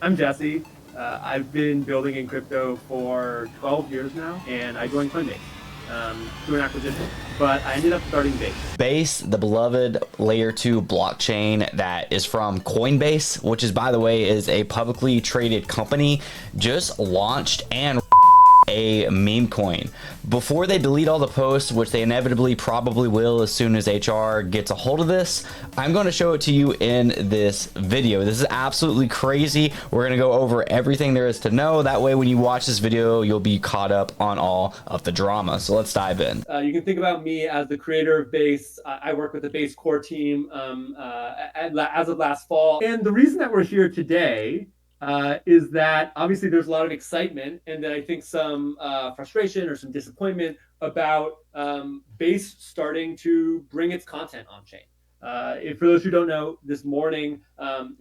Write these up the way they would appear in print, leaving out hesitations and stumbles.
I'm Jesse. I've been building in crypto for 12 years now, and I joined Coinbase through an acquisition, but I ended up starting Base. Base, the beloved layer 2 blockchain that is from Coinbase, which is, by the way, is a publicly traded company, just launched and a meme coin. Before they delete all the posts, which they inevitably probably will as soon as HR gets a hold of this, I'm going to show it to you in this video. This is absolutely crazy. We're going to go over everything there is to know. That way, when you watch this video, you'll be caught up on all of the drama. So let's dive in. You can think about me as the creator of Base. I work with the Base core team as of last fall. And the reason that we're here today is that obviously there's a lot of excitement and then I think some frustration or some disappointment about Base starting to bring its content on chain. For those who don't know, this morning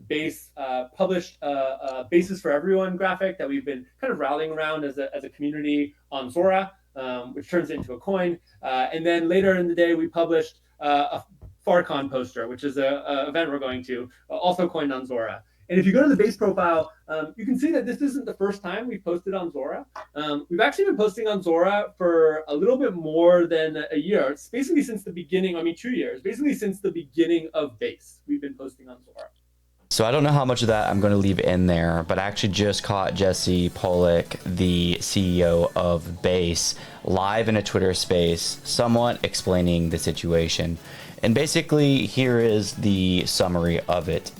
Base published a Bases for Everyone graphic that we've been kind of rallying around as a community on Zora, which turns into a coin. And then later in the day, we published a FarCon poster, which is an event we're going to, also coined on Zora. And if you go to the Base profile, you can see that this isn't the first time we've posted on Zora. We've actually been posting on Zora for a little bit more than a year. It's basically since the beginning, 2 years, basically since the beginning of Base, we've been posting on Zora. So I don't know how much of that I'm going to leave in there, but I actually just caught Jesse Pollak, the CEO of Base, live in a Twitter space, somewhat explaining the situation. And basically, here is the summary of it.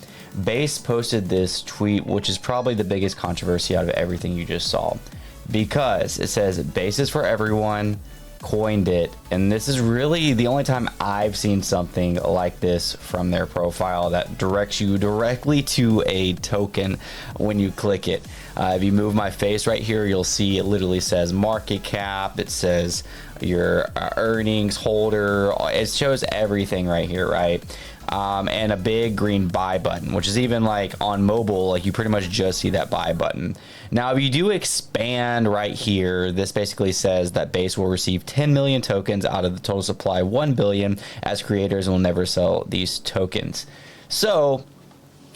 Base posted this tweet, which is probably the biggest controversy out of everything you just saw, because it says Base is for everyone, coined it, and this is really the only time I've seen something like this from their profile that directs you directly to a token when you click it. If you move my face right here, you'll see it literally says market cap, it says your earnings holder, it shows everything right here, right? And a big green buy button, which is even like on mobile, like you pretty much just see that buy button. Now, if you do expand right here, this basically says that Base will receive 10 million tokens out of the total supply, 1 billion, as creators will never sell these tokens. So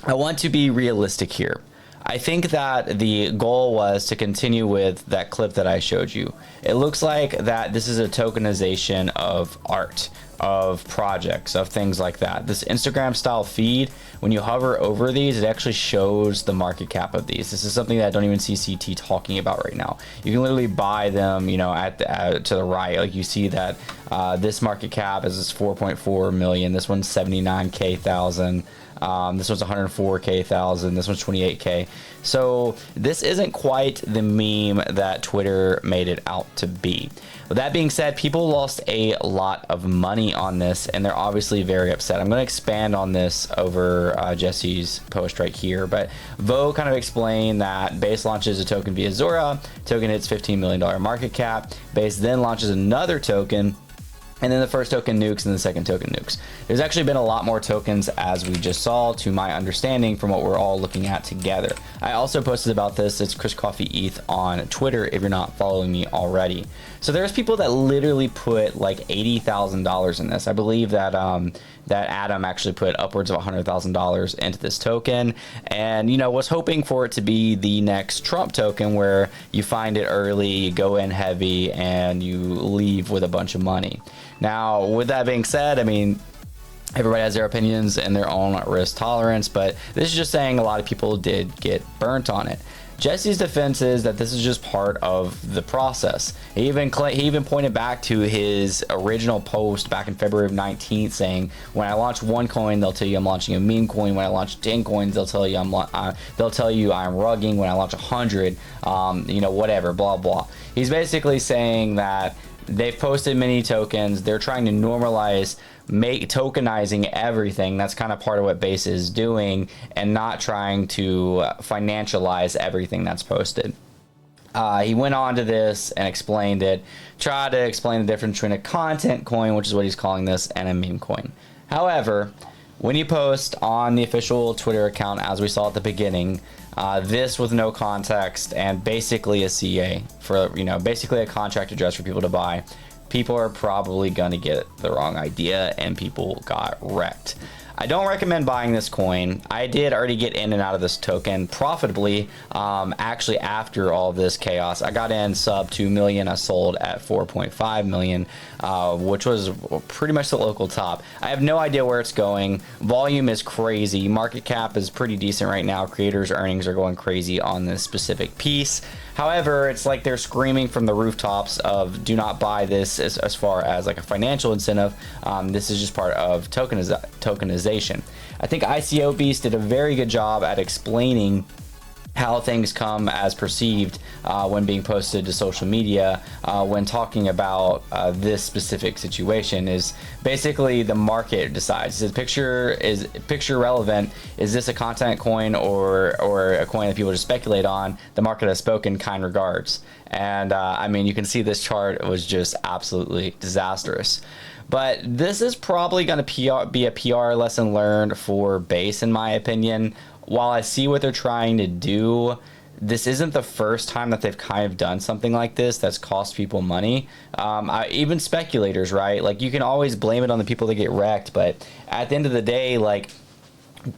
I want to be realistic here. I think that the goal was to continue with that clip that I showed you. It looks like that this is a tokenization of art, of projects, of things like that. This Instagram style feed, when you hover over these, it actually shows the market cap of these. This is something that I don't even see CT talking about right now. You can literally buy them, you know, to the right. Like you see that this market cap is 4.4 million. This one's 79K thousand. This one's 104K thousand. This one's 28K. So this isn't quite the meme that Twitter made it out to be. With that being said, people lost a lot of money on this, and they're obviously very upset. I'm going to expand on this over Jesse's post right here, but Vo kind of explained that Base launches a token via Zora. Token hits $15 million market cap. Base then launches another token, and then the first token nukes and the second token nukes. There's actually been a lot more tokens, as we just saw, to my understanding, from what we're all looking at together. I also posted about this. It's chriscoffeebusiness on Twitter if you're not following me already. So there's people that literally put like $80,000 in this. I believe that that Adam actually put upwards of $100,000 into this token, and was hoping for it to be the next Trump token, where you find it early, you go in heavy, and you leave with a bunch of money. Now, with that being said, I mean, everybody has their opinions and their own risk tolerance, but this is just saying a lot of people did get burnt on it. Jesse's defense is that this is just part of the process. He even pointed back to his original post back in February of 19th saying, when I launch one coin, they'll tell you I'm launching a meme coin. When I launch 10 coins, they'll tell you I'm rugging. When I launch 100, whatever, blah, blah. He's basically saying that they've posted many tokens. They're trying to normalize tokenizing everything. That's kind of part of what Base is doing, and not trying to financialize everything that's posted. He went on to this and explained it, tried to explain the difference between a content coin, which is what he's calling this, and a meme coin. However, when you post on the official Twitter account, as we saw at the beginning, this with no context and basically a CA for, basically a contract address for people to buy, people are probably going to get the wrong idea, and people got wrecked. I don't recommend buying this coin. I did already get in and out of this token profitably, actually after all of this chaos. I got in sub 2 million. I sold at 4.5 million, which was pretty much the local top. I have no idea where it's going. Volume is crazy. Market cap is pretty decent right now. Creators' earnings are going crazy on this specific piece. However, it's like they're screaming from the rooftops of do not buy this as far as like a financial incentive. This is just part of tokenization. I think ICO Beast did a very good job at explaining how things come as perceived when being posted to social media when talking about this specific situation. Is basically the market decides, is picture relevant, is this a content coin or a coin that people just speculate on? The market has spoken, kind regards. And I mean, you can see this chart was just absolutely disastrous. But this is probably going to be a PR lesson learned for Base, in my opinion. While I see what they're trying to do, this isn't the first time that they've kind of done something like this that's cost people money. Even speculators, right? Like, you can always blame it on the people that get wrecked, but at the end of the day, like,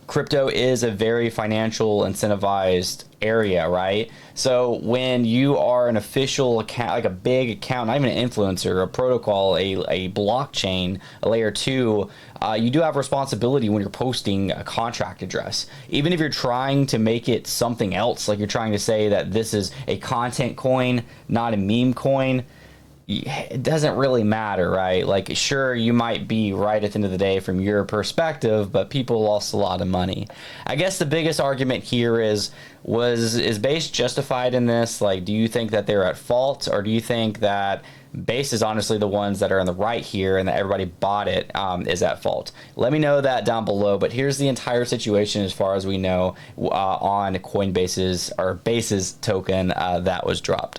crypto is a very financial incentivized area, right? So when you are an official account, like a big account, not even an influencer, a protocol, a blockchain, a layer 2, you do have responsibility when you're posting a contract address. Even if you're trying to make it something else, like you're trying to say that this is a content coin, not a meme coin, it doesn't really matter, right? Like, sure, you might be right at the end of the day from your perspective, but people lost a lot of money. I guess the biggest argument here is Base justified in this? Like, do you think that they're at fault, or do you think that Base is honestly the ones that are in the right here and that everybody bought it is at fault? Let me know that down below. But here's the entire situation as far as we know on Coinbase's or Base's token that was dropped.